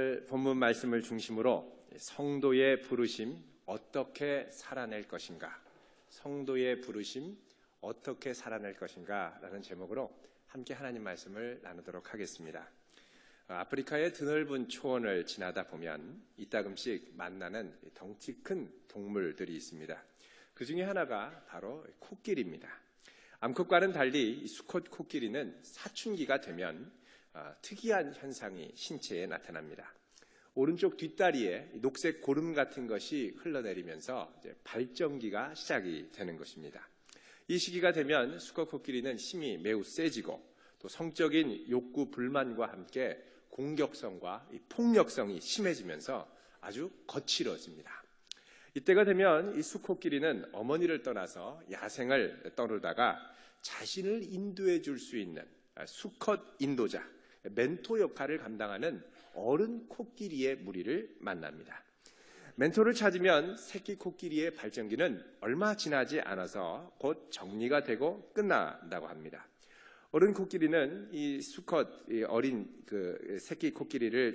오늘 본문 말씀을 중심으로 성도의 부르심 어떻게 살아낼 것인가, 성도의 부르심 어떻게 살아낼 것인가 라는 제목으로 함께 하나님 말씀을 나누도록 하겠습니다. 아프리카의 드넓은 초원을 지나다 보면 이따금씩 만나는 덩치 큰 동물들이 있습니다. 그 중에 하나가 바로 코끼리입니다. 암컷과는 달리 수컷 코끼리는 사춘기가 되면 특이한 현상이 신체에 나타납니다. 오른쪽 뒷다리에 녹색 고름 같은 것이 흘러내리면서 발정기가 시작이 되는 것입니다. 이 시기가 되면 수컷 코끼리는 힘이 매우 세지고 또 성적인 욕구 불만과 함께 공격성과 폭력성이 심해지면서 아주 거칠어집니다. 이때가 되면 이 수코끼리는 어머니를 떠나서 야생을 떠돌다가 자신을 인도해 줄 수 있는 수컷 인도자, 멘토 역할을 감당하는 어른 코끼리의 무리를 만납니다. 멘토를 찾으면 새끼 코끼리의 발정기는 얼마 지나지 않아서 곧 정리가 되고 끝난다고 합니다. 어른 코끼리는 이 수컷 어린 새끼 코끼리를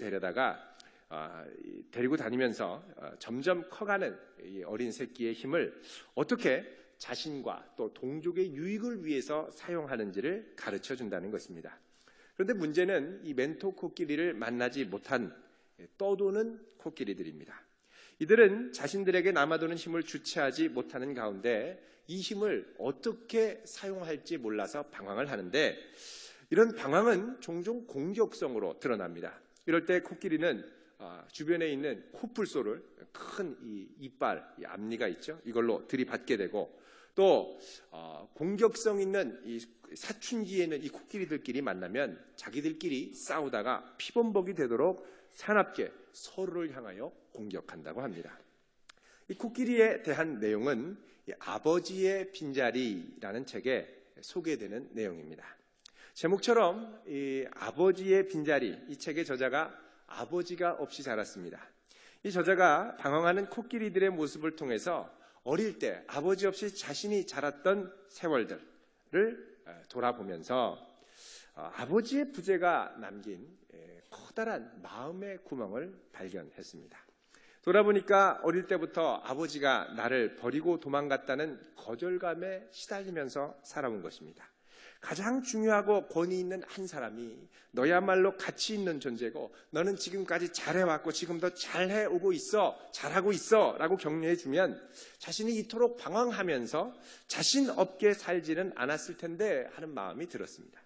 데리고 다니면서 점점 커가는 이 어린 새끼의 힘을 어떻게 자신과 또 동족의 유익을 위해서 사용하는지를 가르쳐 준다는 것입니다. 그런데 문제는 이 멘토 코끼리를 만나지 못한 떠도는 코끼리들입니다. 이들은 자신들에게 남아도는 힘을 주체하지 못하는 가운데 이 힘을 어떻게 사용할지 몰라서 방황을 하는데, 이런 방황은 종종 공격성으로 드러납니다. 이럴 때 코끼리는 주변에 있는 코뿔소를 큰 이 이빨, 이 앞니가 있죠, 이걸로 들이받게 되고, 또 공격성 있는 이 사춘기에는 이 코끼리들끼리 만나면 자기들끼리 싸우다가 피범벅이 되도록 사납게 서로를 향하여 공격한다고 합니다. 이 코끼리에 대한 내용은 이 아버지의 빈자리라는 책에 소개되는 내용입니다. 제목처럼 이 아버지의 빈자리, 이 책의 저자가 아버지가 없이 자랐습니다. 이 저자가 방황하는 코끼리들의 모습을 통해서 어릴 때 아버지 없이 자신이 자랐던 세월들을 돌아보면서 아버지의 부재가 남긴 커다란 마음의 구멍을 발견했습니다. 돌아보니까 어릴 때부터 아버지가 나를 버리고 도망갔다는 거절감에 시달리면서 살아온 것입니다. 가장 중요하고 권위 있는 한 사람이 너야말로 가치 있는 존재고 너는 지금까지 잘해왔고 지금도 잘해오고 있어, 잘하고 있어 라고 격려해주면 자신이 이토록 방황하면서 자신 없게 살지는 않았을 텐데 하는 마음이 들었습니다.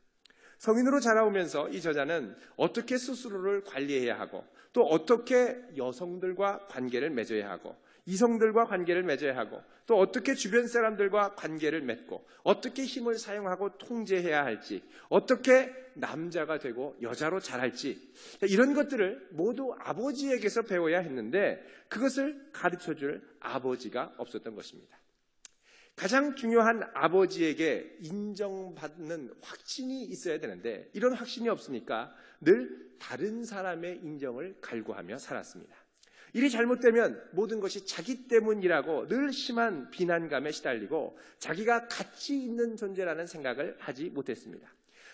성인으로 자라오면서 이 저자는 어떻게 스스로를 관리해야 하고 또 어떻게 여성들과 관계를 맺어야 하고 이성들과 관계를 맺어야 하고 또 어떻게 주변 사람들과 관계를 맺고 어떻게 힘을 사용하고 통제해야 할지, 어떻게 남자가 되고 여자로 자랄지, 이런 것들을 모두 아버지에게서 배워야 했는데 그것을 가르쳐줄 아버지가 없었던 것입니다. 가장 중요한 아버지에게 인정받는 확신이 있어야 되는데 이런 확신이 없으니까 늘 다른 사람의 인정을 갈구하며 살았습니다. 일이 잘못되면 모든 것이 자기 때문이라고 늘 심한 비난감에 시달리고 자기가 가치 있는 존재라는 생각을 하지 못했습니다.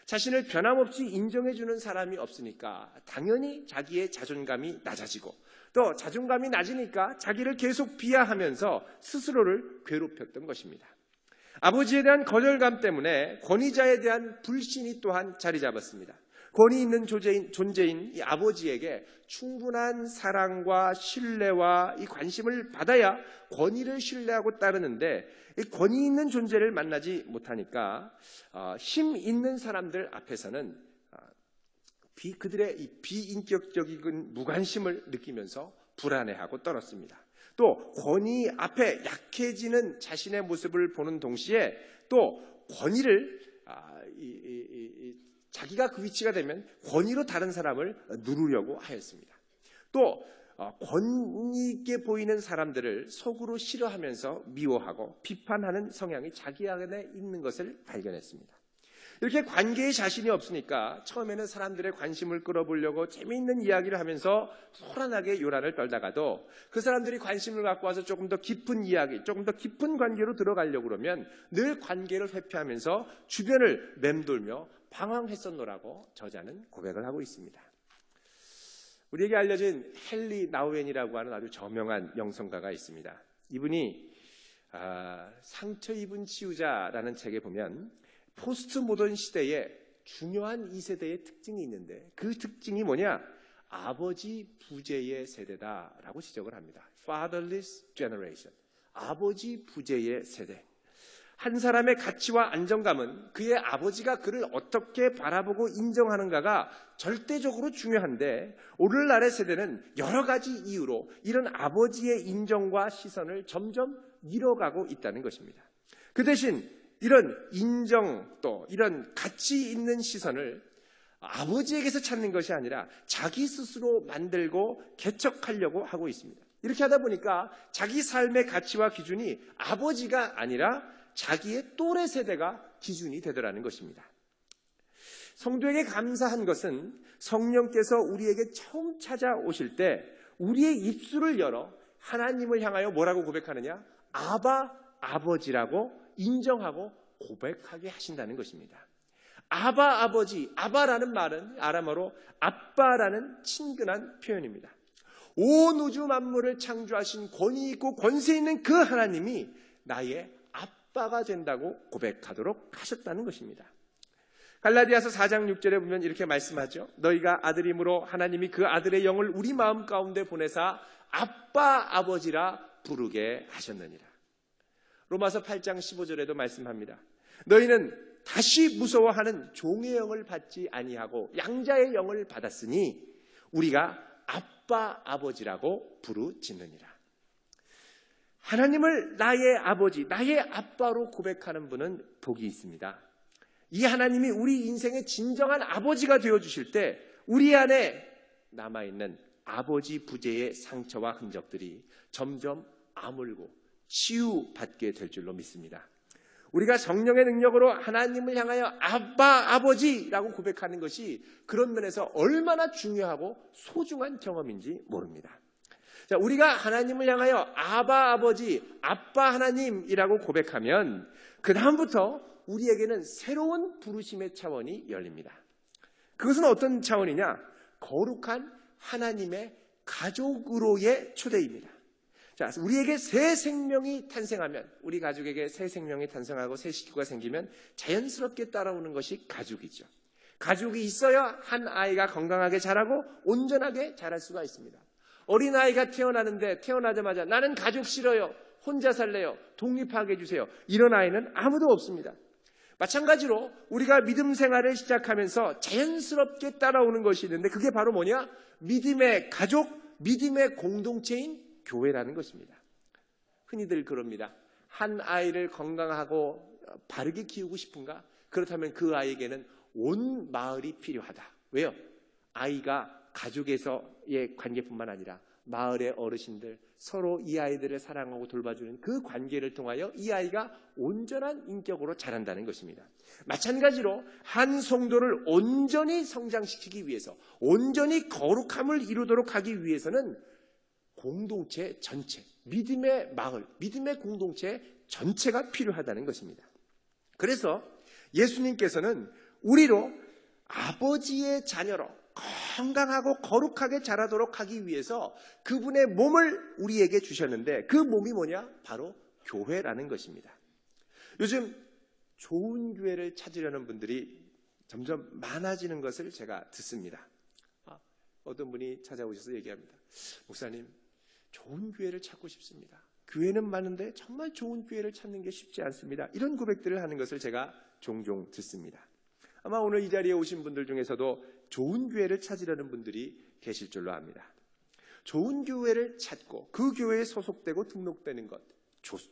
자신을 변함없이 인정해주는 사람이 없으니까 당연히 자기의 자존감이 낮아지고 또 자존감이 낮으니까 자기를 계속 비하하면서 스스로를 괴롭혔던 것입니다. 아버지에 대한 거절감 때문에 권위자에 대한 불신이 또한 자리 잡았습니다. 권위 있는 존재인 이 아버지에게 충분한 사랑과 신뢰와 이 관심을 받아야 권위를 신뢰하고 따르는데 이 권위 있는 존재를 만나지 못하니까 힘 있는 사람들 앞에서는 그들의 이 비인격적인 무관심을 느끼면서 불안해하고 떨었습니다. 또 권위 앞에 약해지는 자신의 모습을 보는 동시에 또 권위를 자기가 그 위치가 되면 권위로 다른 사람을 누르려고 하였습니다. 또 권위 있게 보이는 사람들을 속으로 싫어하면서 미워하고 비판하는 성향이 자기 안에 있는 것을 발견했습니다. 이렇게 관계에 자신이 없으니까 처음에는 사람들의 관심을 끌어보려고 재미있는 이야기를 하면서 소란하게 요란을 떨다가도 그 사람들이 관심을 갖고 와서 조금 더 깊은 이야기, 조금 더 깊은 관계로 들어가려고 그러면 늘 관계를 회피하면서 주변을 맴돌며 방황했었노라고 저자는 고백을 하고 있습니다. 우리에게 알려진 헨리 나우엔이라고 하는 아주 저명한 영성가가 있습니다. 이분이 상처 입은 치유자라는 책에 보면 포스트 모던 시대에 중요한 2세대의 특징이 있는데 그 특징이 뭐냐? 아버지 부재의 세대다라고 지적을 합니다. Fatherless generation. 아버지 부재의 세대. 한 사람의 가치와 안정감은 그의 아버지가 그를 어떻게 바라보고 인정하는가가 절대적으로 중요한데 오늘날의 세대는 여러 가지 이유로 이런 아버지의 인정과 시선을 점점 잃어가고 있다는 것입니다. 그 대신 이런 인정 또 이런 가치 있는 시선을 아버지에게서 찾는 것이 아니라 자기 스스로 만들고 개척하려고 하고 있습니다. 이렇게 하다 보니까 자기 삶의 가치와 기준이 아버지가 아니라 자기의 또래 세대가 기준이 되더라는 것입니다. 성도에게 감사한 것은 성령께서 우리에게 처음 찾아오실 때 우리의 입술을 열어 하나님을 향하여 뭐라고 고백하느냐? 아바, 아버지라고 인정하고 고백하게 하신다는 것입니다. 아바, 아버지, 아바라는 말은 아람어로 아빠라는 친근한 표현입니다. 온 우주 만물을 창조하신 권위 있고 권세 있는 그 하나님이 나의 아빠가 된다고 고백하도록 하셨다는 것입니다. 갈라디아서 4장 6절에 보면 이렇게 말씀하죠. 너희가 아들임으로 하나님이 그 아들의 영을 우리 마음 가운데 보내사 아빠 아버지라 부르게 하셨느니라. 로마서 8장 15절에도 말씀합니다. 너희는 다시 무서워하는 종의 영을 받지 아니하고 양자의 영을 받았으니 우리가 아빠 아버지라고 부르짖느니라. 하나님을 나의 아버지, 나의 아빠로 고백하는 분은 복이 있습니다. 이 하나님이 우리 인생의 진정한 아버지가 되어주실 때 우리 안에 남아있는 아버지 부재의 상처와 흔적들이 점점 아물고 치유받게 될 줄로 믿습니다. 우리가 성령의 능력으로 하나님을 향하여 아빠, 아버지라고 고백하는 것이 그런 면에서 얼마나 중요하고 소중한 경험인지 모릅니다. 자, 우리가 하나님을 향하여 아바, 아버지, 아빠 하나님이라고 고백하면 그 다음부터 우리에게는 새로운 부르심의 차원이 열립니다. 그것은 어떤 차원이냐? 거룩한 하나님의 가족으로의 초대입니다. 자, 우리에게 새 생명이 탄생하면, 우리 가족에게 새 생명이 탄생하고 새 식구가 생기면 자연스럽게 따라오는 것이 가족이죠. 가족이 있어야 한 아이가 건강하게 자라고 온전하게 자랄 수가 있습니다. 어린아이가 태어나는데 태어나자마자 나는 가족 싫어요, 혼자 살래요, 독립하게 해주세요, 이런 아이는 아무도 없습니다. 마찬가지로 우리가 믿음 생활을 시작하면서 자연스럽게 따라오는 것이 있는데 그게 바로 뭐냐? 믿음의 가족, 믿음의 공동체인 교회라는 것입니다. 흔히들 그럽니다. 한 아이를 건강하고 바르게 키우고 싶은가? 그렇다면 그 아이에게는 온 마을이 필요하다. 왜요? 아이가 가족에서의 관계뿐만 아니라 마을의 어르신들, 서로 이 아이들을 사랑하고 돌봐주는 그 관계를 통하여 이 아이가 온전한 인격으로 자란다는 것입니다. 마찬가지로 한 성도를 온전히 성장시키기 위해서, 온전히 거룩함을 이루도록 하기 위해서는 공동체 전체, 믿음의 마을, 믿음의 공동체 전체가 필요하다는 것입니다. 그래서 예수님께서는 우리로 아버지의 자녀로 건강하고 거룩하게 자라도록 하기 위해서 그분의 몸을 우리에게 주셨는데 그 몸이 뭐냐? 바로 교회라는 것입니다. 요즘 좋은 교회를 찾으려는 분들이 점점 많아지는 것을 제가 듣습니다. 어떤 분이 찾아오셔서 얘기합니다. 목사님, 좋은 교회를 찾고 싶습니다. 교회는 많은데 정말 좋은 교회를 찾는 게 쉽지 않습니다. 이런 고백들을 하는 것을 제가 종종 듣습니다. 아마 오늘 이 자리에 오신 분들 중에서도 좋은 교회를 찾으려는 분들이 계실 줄로 압니다. 좋은 교회를 찾고 그 교회에 소속되고 등록되는 것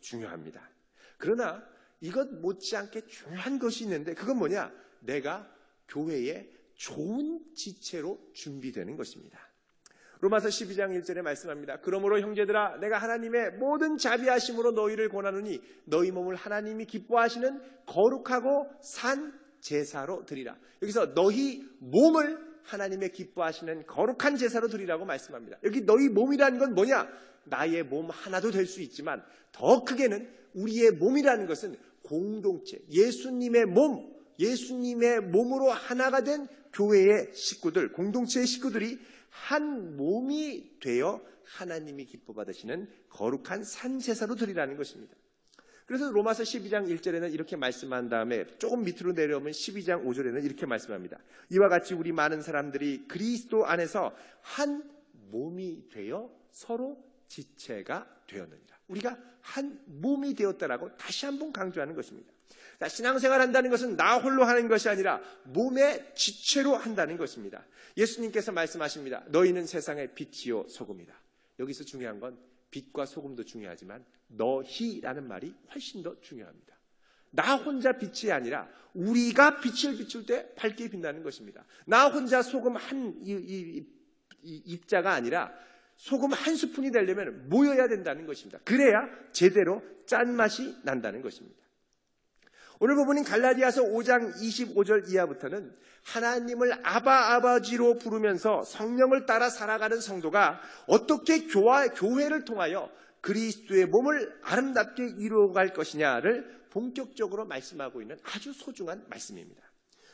중요합니다. 그러나 이것 못지않게 중요한 것이 있는데 그건 뭐냐? 내가 교회에 좋은 지체로 준비되는 것입니다. 로마서 12장 1절에 말씀합니다. 그러므로 형제들아, 내가 하나님의 모든 자비하심으로 너희를 권하노니 너희 몸을 하나님이 기뻐하시는 거룩하고 산 제사로 드리라. 여기서 너희 몸을 하나님의 기뻐하시는 거룩한 제사로 드리라고 말씀합니다. 여기 너희 몸이라는 건 뭐냐? 나의 몸 하나도 될 수 있지만 더 크게는 우리의 몸이라는 것은 공동체, 예수님의 몸, 예수님의 몸으로 하나가 된 교회의 식구들, 공동체의 식구들이 한 몸이 되어 하나님이 기뻐 받으시는 거룩한 산제사로 드리라는 것입니다. 그래서 로마서 12장 1절에는 이렇게 말씀한 다음에 조금 밑으로 내려오면 12장 5절에는 이렇게 말씀합니다. 이와 같이 우리 많은 사람들이 그리스도 안에서 한 몸이 되어 서로 지체가 되었느니라. 우리가 한 몸이 되었다라고 다시 한번 강조하는 것입니다. 신앙생활 한다는 것은 나 홀로 하는 것이 아니라 몸의 지체로 한다는 것입니다. 예수님께서 말씀하십니다. 너희는 세상의 빛이요 소금이다. 여기서 중요한 건 빛과 소금도 중요하지만 너희라는 말이 훨씬 더 중요합니다. 나 혼자 빛이 아니라 우리가 빛을 비출 때 밝게 빛나는 것입니다. 나 혼자 소금 한 입자가 아니라 소금 한 스푼이 되려면 모여야 된다는 것입니다. 그래야 제대로 짠맛이 난다는 것입니다. 오늘 본문인 갈라디아서 5장 25절 이하부터는 하나님을 아버지로 부르면서 성령을 따라 살아가는 성도가 어떻게 교회를 통하여 그리스도의 몸을 아름답게 이루어갈 것이냐를 본격적으로 말씀하고 있는 아주 소중한 말씀입니다.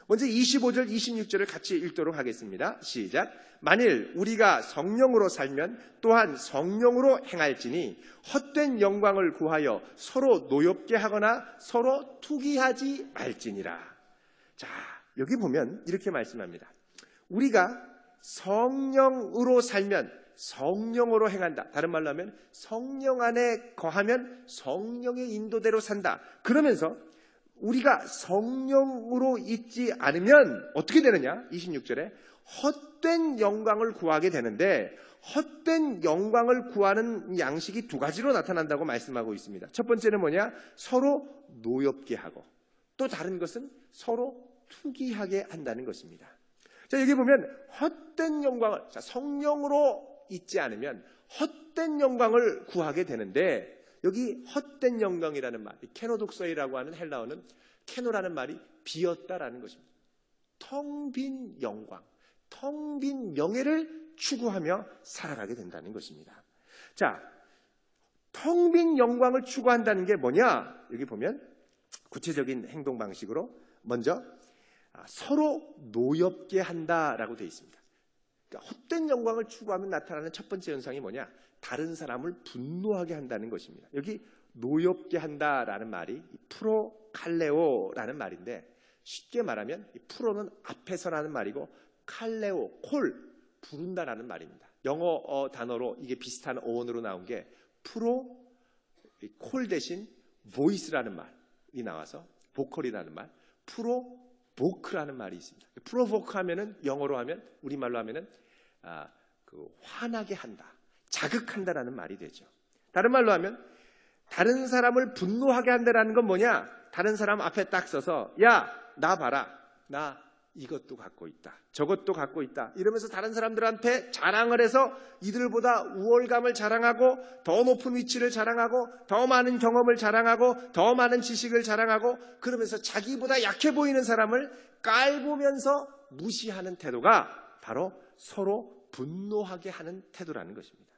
먼저 25절, 26절을 같이 읽도록 하겠습니다. 시작. 만일 우리가 성령으로 살면 또한 성령으로 행할지니 헛된 영광을 구하여 서로 노엽게 하거나 서로 투기하지 말지니라. 자, 여기 보면 이렇게 말씀합니다. 우리가 성령으로 살면 성령으로 행한다. 다른 말로 하면 성령 안에 거하면 성령의 인도대로 산다. 그러면서 우리가 성령으로 있지 않으면 어떻게 되느냐? 26절에 헛된 영광을 구하게 되는데 헛된 영광을 구하는 양식이 두 가지로 나타난다고 말씀하고 있습니다. 첫 번째는 뭐냐? 서로 노엽게 하고 또 다른 것은 서로 투기하게 한다는 것입니다. 자, 여기 보면 헛된 영광을, 성령으로 있지 않으면 헛된 영광을 구하게 되는데 여기 헛된 영광이라는 말, 케노독서이라고 하는 헬라어는 케노라는 말이 비었다라는 것입니다. 텅 빈 영광, 텅 빈 명예를 추구하며 살아가게 된다는 것입니다. 자, 텅 빈 영광을 추구한다는 게 뭐냐? 여기 보면 구체적인 행동 방식으로 먼저 서로 노엽게 한다라고 되어 있습니다. 그러니까 헛된 영광을 추구하면 나타나는 첫 번째 현상이 뭐냐? 다른 사람을 분노하게 한다는 것입니다. 여기 노엽게 한다라는 말이 프로칼레오라는 말인데 쉽게 말하면 프로는 앞에서라는 말이고 칼레오, 콜, 부른다라는 말입니다. 영어 단어로 이게 비슷한 어원으로 나온 게 프로, 콜 대신 보이스라는 말이 나와서 보컬이라는 말, 프로보크라는 말이 있습니다. 프로보크 하면은 영어로 하면 우리말로 하면은 화나게 한다, 자극한다라는 말이 되죠. 다른 말로 하면 다른 사람을 분노하게 한다라는 건 뭐냐? 다른 사람 앞에 딱 서서 야, 나 봐라. 나 이것도 갖고 있다. 저것도 갖고 있다. 이러면서 다른 사람들한테 자랑을 해서 이들보다 우월감을 자랑하고 더 높은 위치를 자랑하고 더 많은 경험을 자랑하고 더 많은 지식을 자랑하고 그러면서 자기보다 약해 보이는 사람을 깔보면서 무시하는 태도가 바로 서로 분노하게 하는 태도라는 것입니다.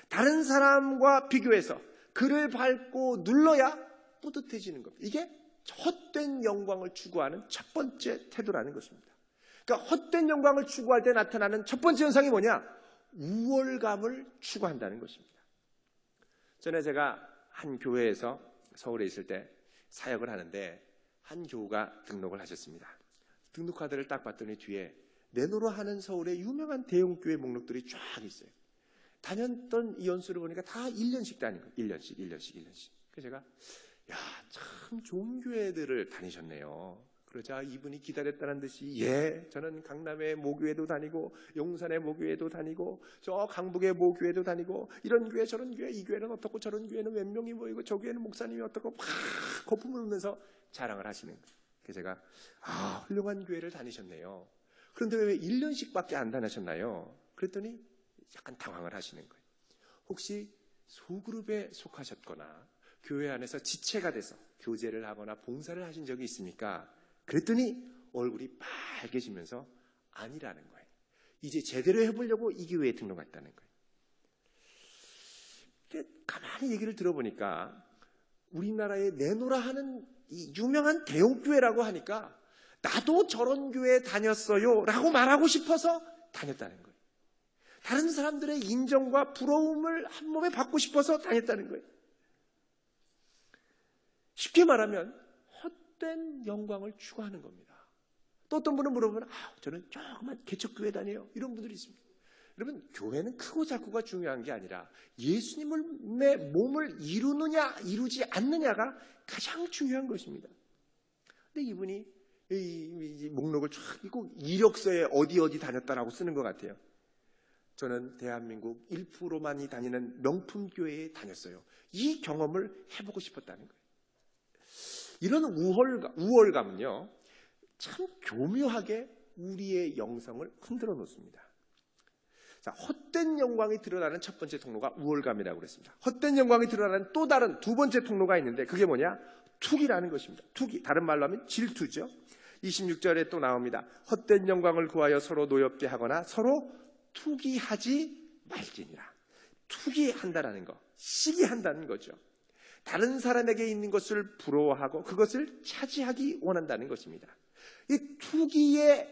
다른 사람과 비교해서 그를 밟고 눌러야 뿌듯해지는 겁니다. 이게 헛된 영광을 추구하는 첫 번째 태도라는 것입니다. 그러니까 헛된 영광을 추구할 때 나타나는 첫 번째 현상이 뭐냐? 우월감을 추구한다는 것입니다. 전에 제가 한 교회에서 서울에 있을 때 사역을 하는데 한 교우가 등록을 하셨습니다. 등록 카드를 딱 봤더니 뒤에 내노라 하는 서울의 유명한 대형교회 목록들이 쫙 있어요. 다녔던 이 연수를 보니까 다 1년씩 다닌 거예요. 1년씩. 그래서 제가 야, 참 좋은 교회들을 다니셨네요. 그러자 이분이 기다렸다는 듯이 저는 강남의 모교회도 다니고 용산의 모교회도 다니고 저 강북의 모교회도 다니고 이런 교회 저런 교회 이 교회는 어떻고 저런 교회는 몇 명이 모이고 저 교회는 목사님이 어떻고 막 거품을 흘리면서 자랑을 하시는 거예요. 그래서 제가 훌륭한 교회를 다니셨네요. 그런데 왜 1년씩밖에 안 다니셨나요? 그랬더니 약간 당황을 하시는 거예요. 혹시 소그룹에 속하셨거나 교회 안에서 지체가 돼서 교제를 하거나 봉사를 하신 적이 있습니까? 그랬더니 얼굴이 빨개지면서 아니라는 거예요. 이제 제대로 해보려고 이 교회에 등록했다는 거예요. 가만히 얘기를 들어보니까 우리나라에 내노라 하는 이 유명한 대형교회라고 하니까 나도 저런 교회 다녔어요 라고 말하고 싶어서 다녔다는 거예요. 다른 사람들의 인정과 부러움을 한 몸에 받고 싶어서 다녔다는 거예요. 쉽게 말하면 헛된 영광을 추구하는 겁니다. 또 어떤 분은 물어보면 저는 조그만 개척교회 다녀요. 이런 분들이 있습니다. 여러분, 교회는 크고 작고가 중요한 게 아니라 예수님의 몸을 이루느냐 이루지 않느냐가 가장 중요한 것입니다. 근데 이분이 이 목록을 쫙 읽고 이력서에 어디 다녔다라고 쓰는 것 같아요. 저는 대한민국 1%만이 다니는 명품 교회에 다녔어요. 이 경험을 해보고 싶었다는 거예요. 이런 우월감은요, 참 교묘하게 우리의 영성을 흔들어 놓습니다. 자, 헛된 영광이 드러나는 첫 번째 통로가 우월감이라고 그랬습니다. 헛된 영광이 드러나는 또 다른 두 번째 통로가 있는데 그게 뭐냐? 투기라는 것입니다. 투기, 다른 말로 하면 질투죠. 26절에 또 나옵니다. 헛된 영광을 구하여 서로 노엽게 하거나 서로 투기하지 말지니라. 투기한다라는 거, 시기한다는 거죠. 다른 사람에게 있는 것을 부러워하고 그것을 차지하기 원한다는 것입니다. 이 투기의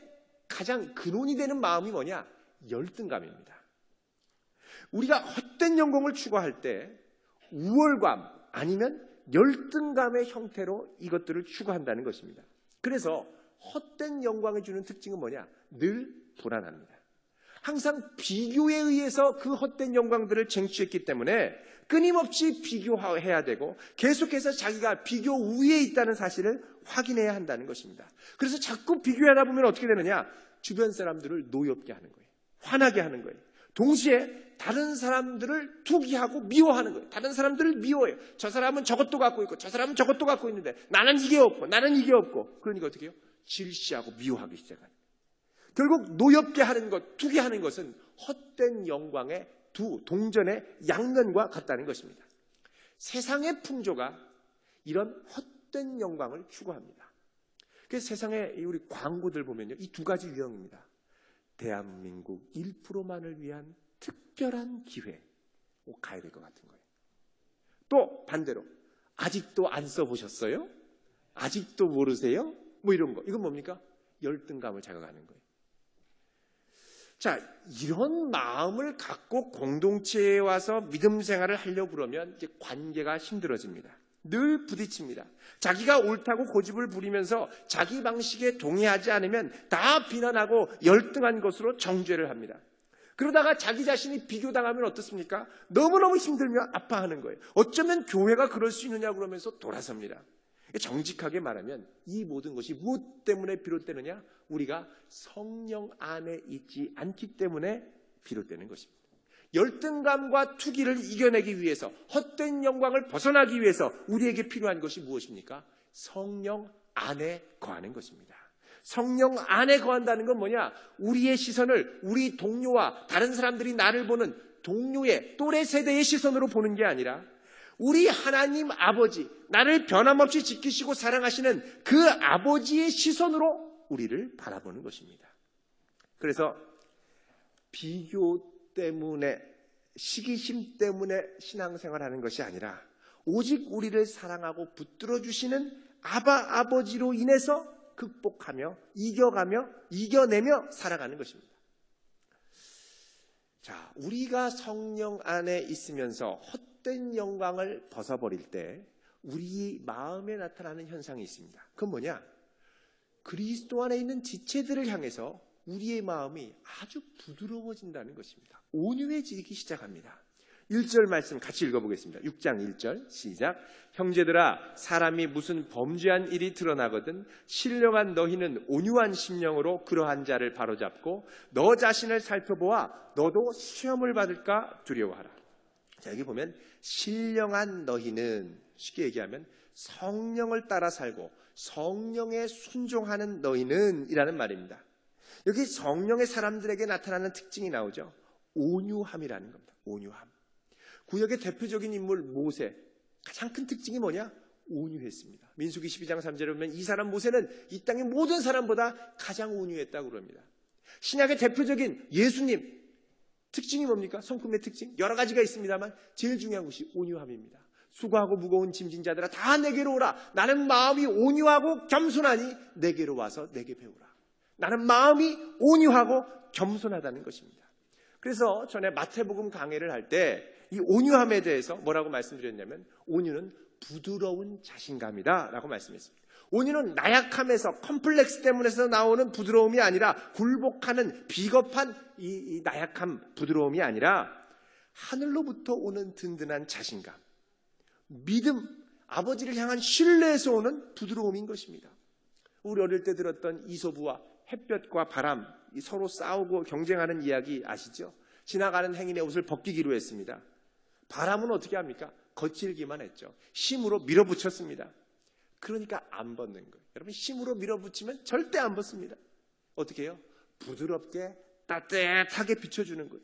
가장 근원이 되는 마음이 뭐냐? 열등감입니다. 우리가 헛된 영광을 추구할 때 우월감 아니면 열등감의 형태로 이것들을 추구한다는 것입니다. 그래서 헛된 영광이 주는 특징은 뭐냐? 늘 불안합니다. 항상 비교에 의해서 그 헛된 영광들을 쟁취했기 때문에 끊임없이 비교해야 되고 계속해서 자기가 비교 우위에 있다는 사실을 확인해야 한다는 것입니다. 그래서 자꾸 비교하다 보면 어떻게 되느냐? 주변 사람들을 노엽게 하는 거예요. 화나게 하는 거예요. 동시에 다른 사람들을 투기하고 미워하는 거예요. 다른 사람들을 미워해요. 저 사람은 저것도 갖고 있고 저 사람은 저것도 갖고 있는데 나는 이게 없고 나는 이게 없고. 그러니까 어떻게 해요? 질시하고 미워하기 시작해요. 결국 노엽게 하는 것, 투기하는 것은 헛된 영광의 두 동전의 양면과 같다는 것입니다. 세상의 풍조가 이런 헛된 영광을 추구합니다. 그래서 세상에 우리 광고들 보면요, 이 두 가지 유형입니다. 대한민국 1%만을 위한 특별한 기회, 가야 될 것 같은 거예요. 또 반대로 아직도 안 써보셨어요? 아직도 모르세요? 뭐 이런 거. 이건 뭡니까? 열등감을 자극하는 거예요. 자, 이런 마음을 갖고 공동체에 와서 믿음 생활을 하려고 그러면 이제 관계가 힘들어집니다. 늘 부딪힙니다. 자기가 옳다고 고집을 부리면서 자기 방식에 동의하지 않으면 다 비난하고 열등한 것으로 정죄를 합니다. 그러다가 자기 자신이 비교당하면 어떻습니까? 너무너무 힘들며 아파하는 거예요. 어쩌면 교회가 그럴 수 있느냐 그러면서 돌아섭니다. 정직하게 말하면 이 모든 것이 무엇 때문에 비롯되느냐? 우리가 성령 안에 있지 않기 때문에 비롯되는 것입니다. 열등감과 투기를 이겨내기 위해서, 헛된 영광을 벗어나기 위해서 우리에게 필요한 것이 무엇입니까? 성령 안에 거하는 것입니다. 성령 안에 거한다는 건 뭐냐? 우리의 시선을 우리 동료와 다른 사람들이 나를 보는 동료의 또래 세대의 시선으로 보는 게 아니라 우리 하나님 아버지, 나를 변함없이 지키시고 사랑하시는 그 아버지의 시선으로 우리를 바라보는 것입니다. 그래서 비교 때문에, 시기심 때문에 신앙생활하는 것이 아니라 오직 우리를 사랑하고 붙들어 주시는 아바 아버지로 인해서 극복하며 이겨가며 이겨내며 살아가는 것입니다. 자, 우리가 성령 안에 있으면서 헛된 영광을 벗어버릴 때 우리 마음에 나타나는 현상이 있습니다. 그건 뭐냐? 그리스도 안에 있는 지체들을 향해서 우리의 마음이 아주 부드러워진다는 것입니다. 온유해지기 시작합니다. 1절 말씀 같이 읽어보겠습니다. 6장 1절 시작. 형제들아, 사람이 무슨 범죄한 일이 드러나거든 신령한 너희는 온유한 심령으로 그러한 자를 바로잡고 너 자신을 살펴보아 너도 시험을 받을까 두려워하라. 자, 여기 보면 신령한 너희는, 쉽게 얘기하면 성령을 따라 살고 성령에 순종하는 너희는 이라는 말입니다. 여기 성령의 사람들에게 나타나는 특징이 나오죠. 온유함이라는 겁니다. 온유함. 구약의 대표적인 인물 모세, 가장 큰 특징이 뭐냐? 온유했습니다. 민수기 12장 3절에 보면 이 사람 모세는 이 땅의 모든 사람보다 가장 온유했다고 그럽니다. 신약의 대표적인 예수님, 특징이 뭡니까? 성품의 특징 여러 가지가 있습니다만 제일 중요한 것이 온유함입니다. 수고하고 무거운 짐진 자들아 다 내게로 오라. 나는 마음이 온유하고 겸손하니 내게로 와서 내게 배우라. 나는 마음이 온유하고 겸손하다는 것입니다. 그래서 전에 마태복음 강해를 할 때 이 온유함에 대해서 뭐라고 말씀드렸냐면 온유는 부드러운 자신감이다 라고 말씀했습니다. 온유는 나약함에서 컴플렉스 때문에서 나오는 부드러움이 아니라 굴복하는 비겁한 이 나약함 부드러움이 아니라 하늘로부터 오는 든든한 자신감, 믿음, 아버지를 향한 신뢰에서 오는 부드러움인 것입니다. 우리 어릴 때 들었던 이소부와 햇볕과 바람, 서로 싸우고 경쟁하는 이야기 아시죠? 지나가는 행인의 옷을 벗기기로 했습니다. 바람은 어떻게 합니까? 거칠기만 했죠. 힘으로 밀어붙였습니다. 그러니까 안 벗는 거예요. 여러분 힘으로 밀어붙이면 절대 안 벗습니다. 어떻게 해요? 부드럽게 따뜻하게 비춰주는 거예요.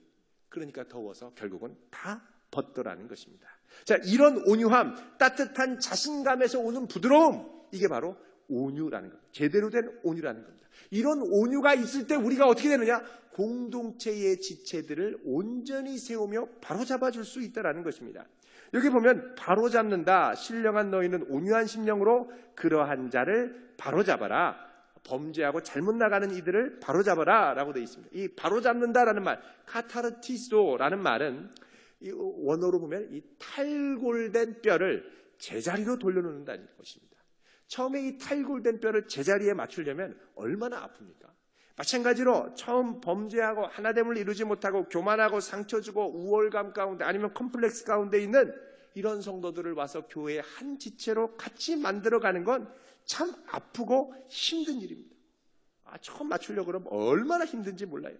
그러니까 더워서 결국은 다 벗더라는 것입니다. 자, 이런 온유함, 따뜻한 자신감에서 오는 부드러움, 이게 바로 온유라는 겁니다. 제대로 된 온유라는 겁니다. 이런 온유가 있을 때 우리가 어떻게 되느냐? 공동체의 지체들을 온전히 세우며 바로잡아 줄 수 있다는 것입니다. 여기 보면 바로잡는다. 신령한 너희는 온유한 심령으로 그러한 자를 바로잡아라. 범죄하고 잘못 나가는 이들을 바로잡아라 라고 되어 있습니다. 이 바로잡는다라는 말, 카타르티소라는 말은 이 원어로 보면 이 탈골된 뼈를 제자리로 돌려놓는다는 것입니다. 처음에 이 탈골된 뼈를 제자리에 맞추려면 얼마나 아픕니까? 마찬가지로 처음 범죄하고 하나됨을 이루지 못하고 교만하고 상처 주고 우월감 가운데 아니면 컴플렉스 가운데 있는 이런 성도들을 와서 교회의 한 지체로 같이 만들어가는 건 참 아프고 힘든 일입니다. 처음 맞추려고 그러면 얼마나 힘든지 몰라요.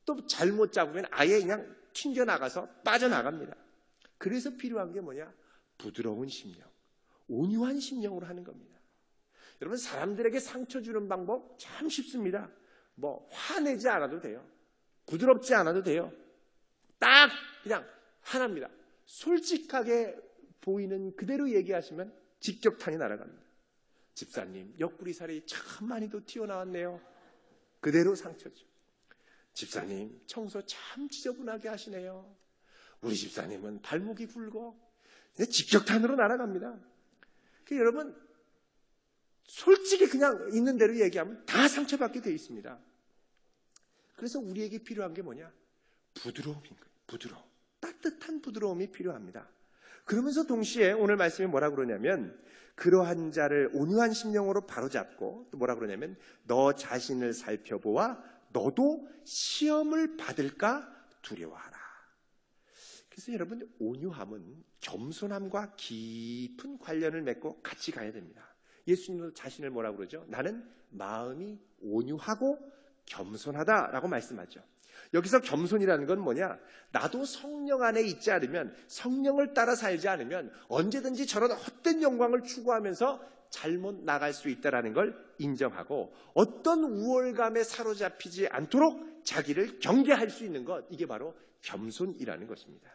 또 잘못 잡으면 아예 그냥 튕겨나가서 빠져나갑니다. 그래서 필요한 게 뭐냐? 부드러운 심령, 온유한 심령으로 하는 겁니다. 여러분 사람들에게 상처 주는 방법 참 쉽습니다. 뭐 화내지 않아도 돼요. 부드럽지 않아도 돼요. 딱 그냥 하나입니다. 솔직하게 보이는 그대로 얘기하시면 직격탄이 날아갑니다. 집사님 옆구리 살이 참 많이도 튀어나왔네요. 그대로 상처죠. 집사님 청소 참 지저분하게 하시네요. 우리 집사님은 발목이 굵어. 직격탄으로 날아갑니다. 여러분 솔직히 그냥 있는 대로 얘기하면 다 상처받게 되어 있습니다. 그래서 우리에게 필요한 게 뭐냐? 부드러움인 거예요. 부드러움. 따뜻한 부드러움이 필요합니다. 그러면서 동시에 오늘 말씀이 뭐라 그러냐면 그러한 자를 온유한 심령으로 바로잡고 또 뭐라 그러냐면 너 자신을 살펴보아 너도 시험을 받을까 두려워하라. 그래서 여러분 온유함은 겸손함과 깊은 관련을 맺고 같이 가야 됩니다. 예수님도 자신을 뭐라고 그러죠? 나는 마음이 온유하고 겸손하다라고 말씀하죠. 여기서 겸손이라는 건 뭐냐? 나도 성령 안에 있지 않으면, 성령을 따라 살지 않으면 언제든지 저런 헛된 영광을 추구하면서 잘못 나갈 수 있다는 걸 인정하고 어떤 우월감에 사로잡히지 않도록 자기를 경계할 수 있는 것, 이게 바로 겸손이라는 것입니다.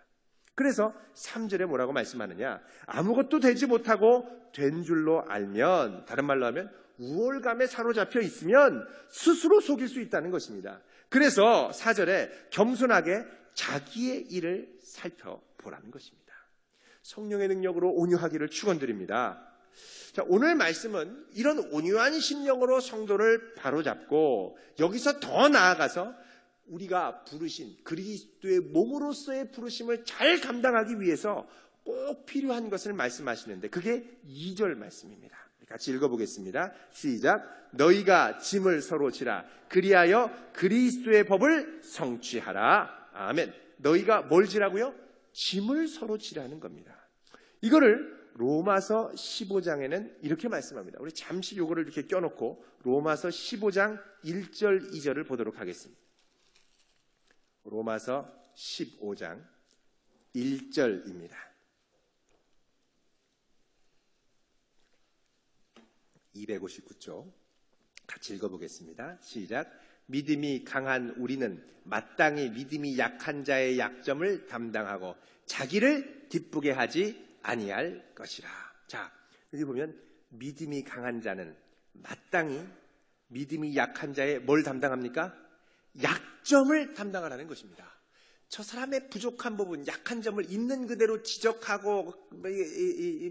그래서 3절에 뭐라고 말씀하느냐? 아무것도 되지 못하고 된 줄로 알면, 다른 말로 하면 우월감에 사로잡혀 있으면 스스로 속일 수 있다는 것입니다. 그래서 4절에 겸손하게 자기의 일을 살펴보라는 것입니다. 성령의 능력으로 온유하기를 축원드립니다. 자, 오늘 말씀은 이런 온유한 심령으로 성도를 바로잡고 여기서 더 나아가서 우리가 부르신 그리스도의 몸으로서의 부르심을 잘 감당하기 위해서 꼭 필요한 것을 말씀하시는데 그게 2절 말씀입니다. 같이 읽어보겠습니다. 시작. 너희가 짐을 서로 지라. 그리하여 그리스도의 법을 성취하라. 아멘. 너희가 뭘 지라고요? 짐을 서로 지라는 겁니다. 이거를 로마서 15장에는 이렇게 말씀합니다. 우리 잠시 요거를 이렇게 껴놓고 로마서 15장 1절 2절을 보도록 하겠습니다. 로마서 15장 1절입니다. 259쪽 같이 읽어보겠습니다. 시작. 믿음이 강한 우리는 마땅히 믿음이 약한 자의 약점을 담당하고 자기를 기쁘게 하지 아니할 것이라. 자, 여기 보면 믿음이 강한 자는 마땅히 믿음이 약한 자의 뭘 담당합니까? 약점을 담당하라는 것입니다. 저 사람의 부족한 부분, 약한 점을 있는 그대로 지적하고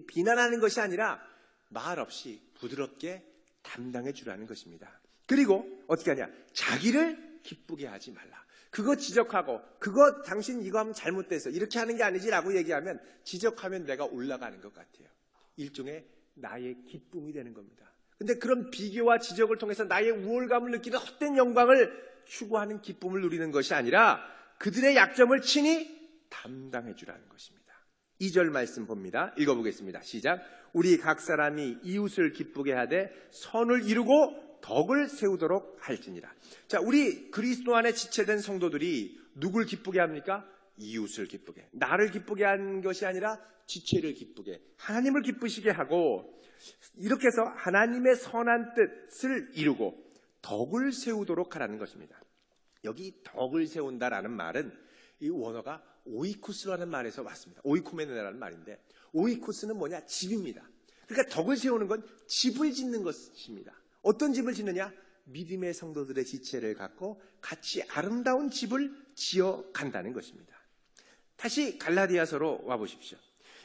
비난하는 것이 아니라 말 없이 부드럽게 담당해 주라는 것입니다. 그리고 어떻게 하냐? 자기를 기쁘게 하지 말라. 그거 지적하고 그거 당신 이거 하면 잘못돼서 이렇게 하는 게 아니지라고 얘기하면 지적하면 내가 올라가는 것 같아요. 일종의 나의 기쁨이 되는 겁니다. 근데 그런 비교와 지적을 통해서 나의 우월감을 느끼는 헛된 영광을 추구하는 기쁨을 누리는 것이 아니라 그들의 약점을 친히 담당해 주라는 것입니다. 2절 말씀 봅니다. 읽어보겠습니다. 시작. 우리 각 사람이 이웃을 기쁘게 하되 선을 이루고 덕을 세우도록 할지니라. 자, 우리 그리스도 안에 지체된 성도들이 누굴 기쁘게 합니까? 이웃을 기쁘게. 나를 기쁘게 하는 것이 아니라 지체를 기쁘게, 하나님을 기쁘시게 하고, 이렇게 해서 하나님의 선한 뜻을 이루고 덕을 세우도록 하라는 것입니다. 여기 덕을 세운다라는 말은 이 원어가 오이쿠스라는 말에서 왔습니다. 오이쿠메네라는 말인데, 오이쿠스는 뭐냐? 집입니다. 그러니까 덕을 세우는 건 집을 짓는 것입니다. 어떤 집을 짓느냐? 믿음의 성도들의 지체를 갖고 같이 아름다운 집을 지어 간다는 것입니다. 다시 갈라디아서로 와보십시오.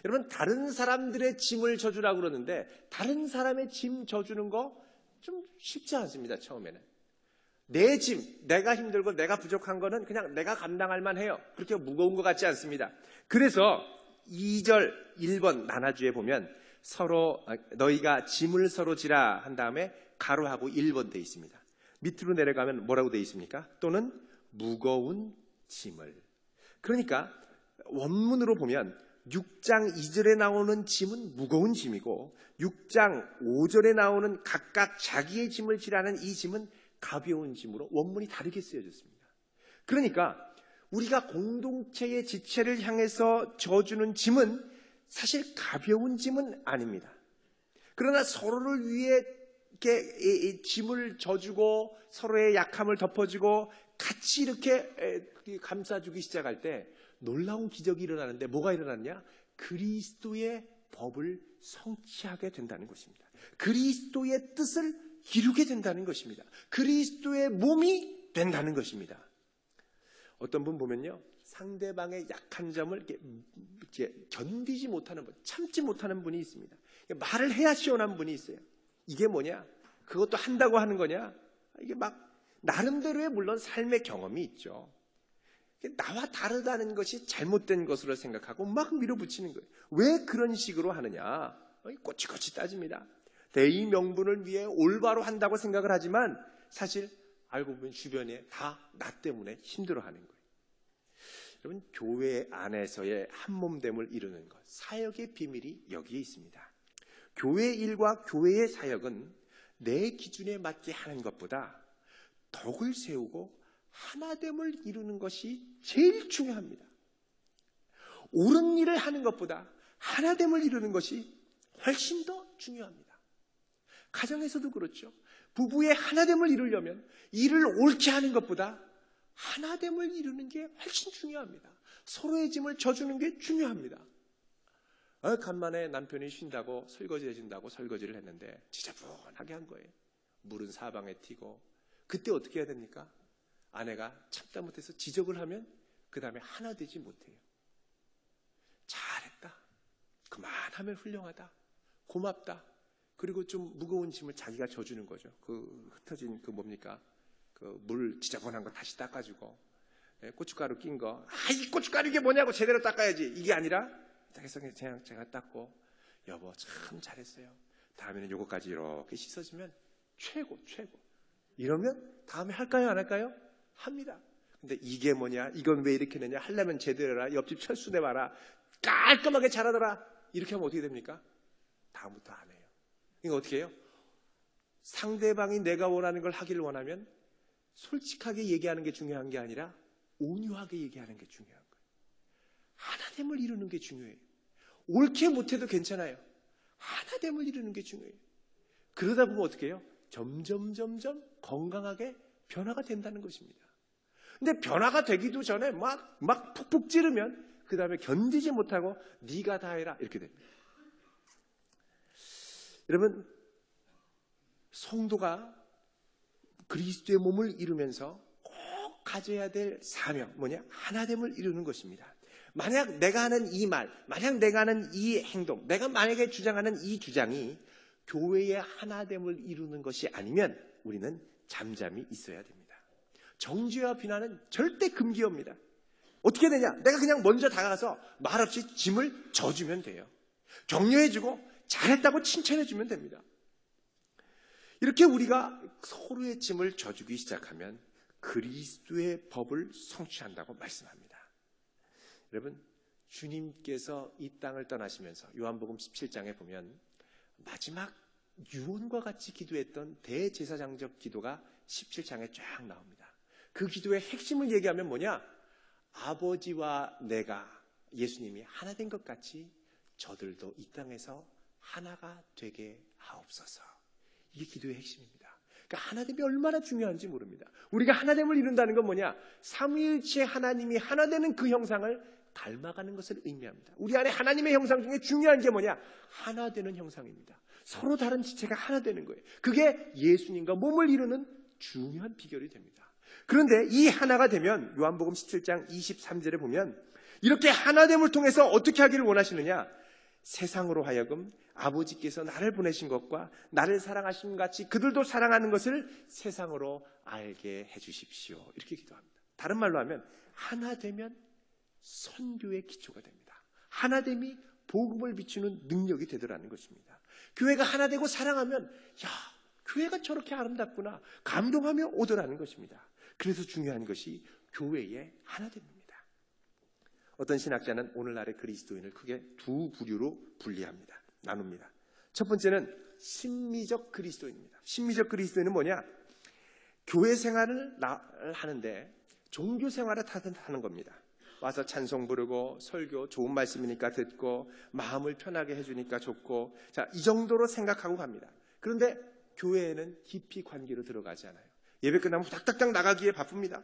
여러분, 다른 사람들의 짐을 져주라고 그러는데 다른 사람의 짐 져주는 거 좀 쉽지 않습니다. 처음에는 내 짐, 내가 힘들고 내가 부족한 거는 그냥 내가 감당할 만해요. 그렇게 무거운 것 같지 않습니다. 그래서 2절 1번 나눠주에 보면 서로 너희가 짐을 서로 지라 한 다음에 가로하고 1번 돼 있습니다. 밑으로 내려가면 뭐라고 돼 있습니까? 또는 무거운 짐을. 그러니까 원문으로 보면 6장 2절에 나오는 짐은 무거운 짐이고 6장 5절에 나오는 각각 자기의 짐을 지라는 이 짐은 가벼운 짐으로 원문이 다르게 쓰여졌습니다. 그러니까 우리가 공동체의 지체를 향해서 져주는 짐은 사실 가벼운 짐은 아닙니다. 그러나 서로를 위해 이렇게 짐을 져주고 서로의 약함을 덮어주고 같이 이렇게 감싸주기 시작할 때 놀라운 기적이 일어나는데 뭐가 일어났냐? 그리스도의 법을 성취하게 된다는 것입니다. 그리스도의 뜻을 이루게 된다는 것입니다. 그리스도의 몸이 된다는 것입니다. 어떤 분 보면요, 상대방의 약한 점을 이렇게 견디지 못하는 분, 참지 못하는 분이 있습니다. 말을 해야 시원한 분이 있어요. 이게 뭐냐? 그것도 한다고 하는 거냐? 이게 막 나름대로의 물론 삶의 경험이 있죠. 나와 다르다는 것이 잘못된 것으로 생각하고 막 밀어붙이는 거예요. 왜 그런 식으로 하느냐? 꼬치꼬치 따집니다. 대의 명분을 위해 올바로 한다고 생각을 하지만 사실 알고 보면 주변에 다 나 때문에 힘들어하는 거예요. 여러분, 교회 안에서의 한몸됨을 이루는 것, 사역의 비밀이 여기에 있습니다. 교회 일과 교회의 사역은 내 기준에 맞게 하는 것보다 덕을 세우고 하나됨을 이루는 것이 제일 중요합니다. 옳은 일을 하는 것보다 하나됨을 이루는 것이 훨씬 더 중요합니다. 가정에서도 그렇죠. 부부의 하나됨을 이루려면 일을 옳게 하는 것보다 하나됨을 이루는 게 훨씬 중요합니다. 서로의 짐을 져주는 게 중요합니다. 간만에 남편이 쉰다고 설거지 해준다고 설거지를 했는데 지저분하게 한 거예요. 물은 사방에 튀고. 그때 어떻게 해야 됩니까? 아내가 참다 못해서 지적을 하면 그 다음에 하나 되지 못해요. 잘했다. 그만하면 훌륭하다. 고맙다. 그리고 좀 무거운 짐을 자기가 져주는 거죠. 그 흩어진 그 뭡니까? 그 물 지저분한 거 다시 닦아주고, 고춧가루 낀 거, 이 고춧가루 이게 뭐냐고 제대로 닦아야지. 이게 아니라 그냥 제가 닦고, 여보 참 잘했어요. 다음에는 요거까지 이렇게 씻어주면 최고. 이러면 다음에 할까요 안 할까요? 합니다. 근데 이게 뭐냐? 이건 왜 이렇게 내냐? 하려면 제대로 해라. 옆집 철수 내봐라. 깔끔하게 잘하더라. 이렇게 하면 어떻게 됩니까? 다음부터 안 해요. 이거 어떻게 해요? 상대방이 내가 원하는 걸 하기를 원하면 솔직하게 얘기하는 게 중요한 게 아니라 온유하게 얘기하는 게 중요한 거예요. 하나됨을 이루는 게 중요해요. 옳게 못해도 괜찮아요. 하나됨을 이루는 게 중요해요. 그러다 보면 어떻게 해요? 점점 건강하게 변화가 된다는 것입니다. 근데 변화가 되기도 전에 막 푹푹 찌르면 그 다음에 견디지 못하고 네가 다 해라 이렇게 됩니다. 여러분, 성도가 그리스도의 몸을 이루면서 꼭 가져야 될 사명, 뭐냐? 하나됨을 이루는 것입니다. 만약 내가 하는 이 말, 만약 내가 하는 이 행동, 내가 만약에 주장하는 이 주장이 교회의 하나됨을 이루는 것이 아니면 우리는 잠잠히 있어야 됩니다. 정죄와 비난은 절대 금기어입니다. 어떻게 되냐? 내가 그냥 먼저 다가가서 말없이 짐을 져주면 돼요. 격려해주고 잘했다고 칭찬해주면 됩니다. 이렇게 우리가 서로의 짐을 져주기 시작하면 그리스도의 법을 성취한다고 말씀합니다. 여러분, 주님께서 이 땅을 떠나시면서 요한복음 17장에 보면 마지막 유언과 같이 기도했던 대제사장적 기도가 17장에 쫙 나옵니다. 그 기도의 핵심을 얘기하면 뭐냐? 아버지와 내가, 예수님이 하나 된 것 같이 저들도 이 땅에서 하나가 되게 하옵소서. 이게 기도의 핵심입니다. 그러니까 하나됨이 얼마나 중요한지 모릅니다. 우리가 하나됨을 이룬다는 건 뭐냐? 삼위일체의 하나님이 하나 되는 그 형상을 닮아가는 것을 의미합니다. 우리 안에 하나님의 형상 중에 중요한 게 뭐냐? 하나 되는 형상입니다. 서로 다른 지체가 하나 되는 거예요. 그게 예수님과 몸을 이루는 중요한 비결이 됩니다. 그런데 이 하나가 되면 요한복음 17장 23절에 보면 이렇게 하나됨을 통해서 어떻게 하기를 원하시느냐? 세상으로 하여금 아버지께서 나를 보내신 것과 나를 사랑하신 같이 그들도 사랑하는 것을 세상으로 알게 해주십시오. 이렇게 기도합니다. 다른 말로 하면 하나 되면 선교의 기초가 됩니다. 하나됨이 복음을 비추는 능력이 되더라는 것입니다. 교회가 하나 되고 사랑하면 교회가 저렇게 아름답구나 감동하며 오더라는 것입니다. 그래서 중요한 것이 교회의 하나됨입니다. 어떤 신학자는 오늘날의 그리스도인을 크게 두 부류로 분리합니다. 나눕니다. 첫 번째는 심미적 그리스도인입니다. 심미적 그리스도인은 뭐냐? 교회 생활을 하는데 종교 생활을 하는 겁니다. 와서 찬송 부르고 설교 좋은 말씀이니까 듣고 마음을 편하게 해주니까 좋고 이 정도로 생각하고 갑니다. 그런데 교회에는 깊이 관계로 들어가지 않아요. 예배 끝나면 딱딱딱 나가기에 바쁩니다.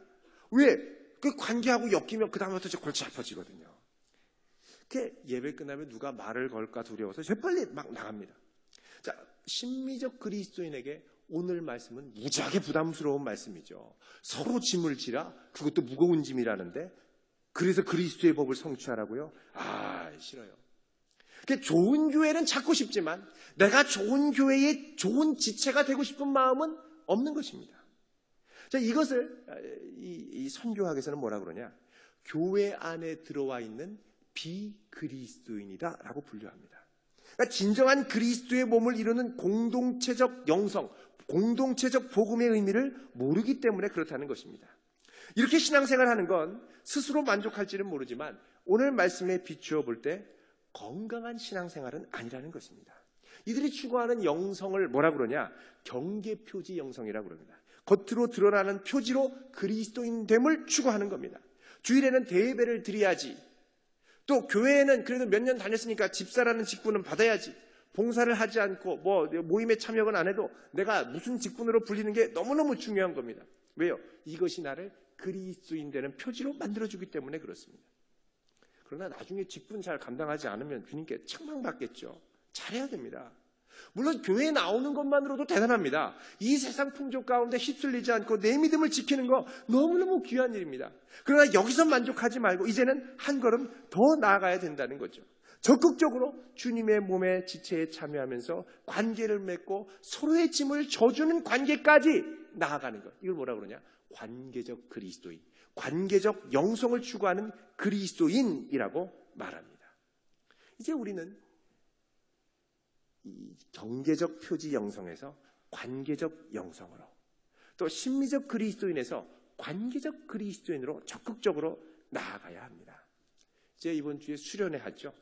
왜? 그 관계하고 엮이면 그 다음부터 골치 아파지거든요. 예배 끝나면 누가 말을 걸까 두려워서 재빨리 막 나갑니다. 심미적 그리스도인에게 오늘 말씀은 무지하게 부담스러운 말씀이죠. 서로 짐을 지라, 그것도 무거운 짐이라는데 그래서 그리스도의 법을 성취하라고요? 싫어요. 좋은 교회는 찾고 싶지만 내가 좋은 교회의 좋은 지체가 되고 싶은 마음은 없는 것입니다. 이것을 이 선교학에서는 뭐라 그러냐? 교회 안에 들어와 있는 비그리스도인이다라고 분류합니다. 그러니까 진정한 그리스도의 몸을 이루는 공동체적 영성, 공동체적 복음의 의미를 모르기 때문에 그렇다는 것입니다. 이렇게 신앙생활하는 건 스스로 만족할지는 모르지만 오늘 말씀에 비추어 볼 때 건강한 신앙생활은 아니라는 것입니다. 이들이 추구하는 영성을 뭐라 그러냐? 경계표지 영성이라고 그럽니다. 겉으로 드러나는 표지로 그리스도인됨을 추구하는 겁니다. 주일에는 대예배를 드려야지. 또 교회에는 그래도 몇 년 다녔으니까 집사라는 직분은 받아야지. 봉사를 하지 않고 모임에 참여는 안 해도 내가 무슨 직분으로 불리는 게 너무너무 중요한 겁니다. 왜요? 이것이 나를 그리스도인 되는 표지로 만들어주기 때문에 그렇습니다. 그러나 나중에 직분 잘 감당하지 않으면 주님께 책망받겠죠. 잘해야 됩니다. 물론 교회에 나오는 것만으로도 대단합니다. 이 세상 풍조 가운데 휩쓸리지 않고 내 믿음을 지키는 거 너무너무 귀한 일입니다. 그러나 여기서 만족하지 말고 이제는 한 걸음 더 나아가야 된다는 거죠. 적극적으로 주님의 몸의 지체에 참여하면서 관계를 맺고 서로의 짐을 져주는 관계까지 나아가는 것. 이걸 뭐라 그러냐? 관계적 그리스도인, 관계적 영성을 추구하는 그리스도인이라고 말합니다. 이제 우리는 이 경계적 표지 영성에서 관계적 영성으로, 또 심미적 그리스도인에서 관계적 그리스도인으로 적극적으로 나아가야 합니다. 이제 이번 주에 수련회 하죠.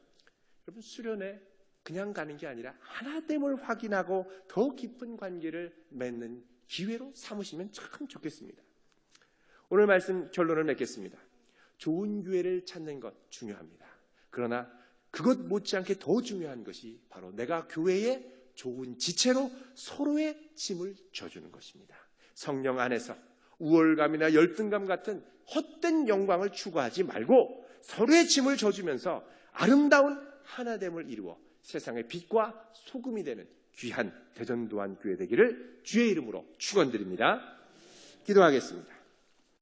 여러분, 수련회 그냥 가는 게 아니라 하나됨을 확인하고 더 깊은 관계를 맺는 기회로 삼으시면 참 좋겠습니다. 오늘 말씀 결론을 맺겠습니다. 좋은 교회를 찾는 것 중요합니다. 그러나 그것 못지않게 더 중요한 것이 바로 내가 교회의 좋은 지체로 서로의 짐을 져주는 것입니다. 성령 안에서 우월감이나 열등감 같은 헛된 영광을 추구하지 말고 서로의 짐을 져주면서 아름다운 하나됨을 이루어 세상의 빛과 소금이 되는 귀한 대전도안 교회 되기를 주의 이름으로 축원드립니다. 기도하겠습니다.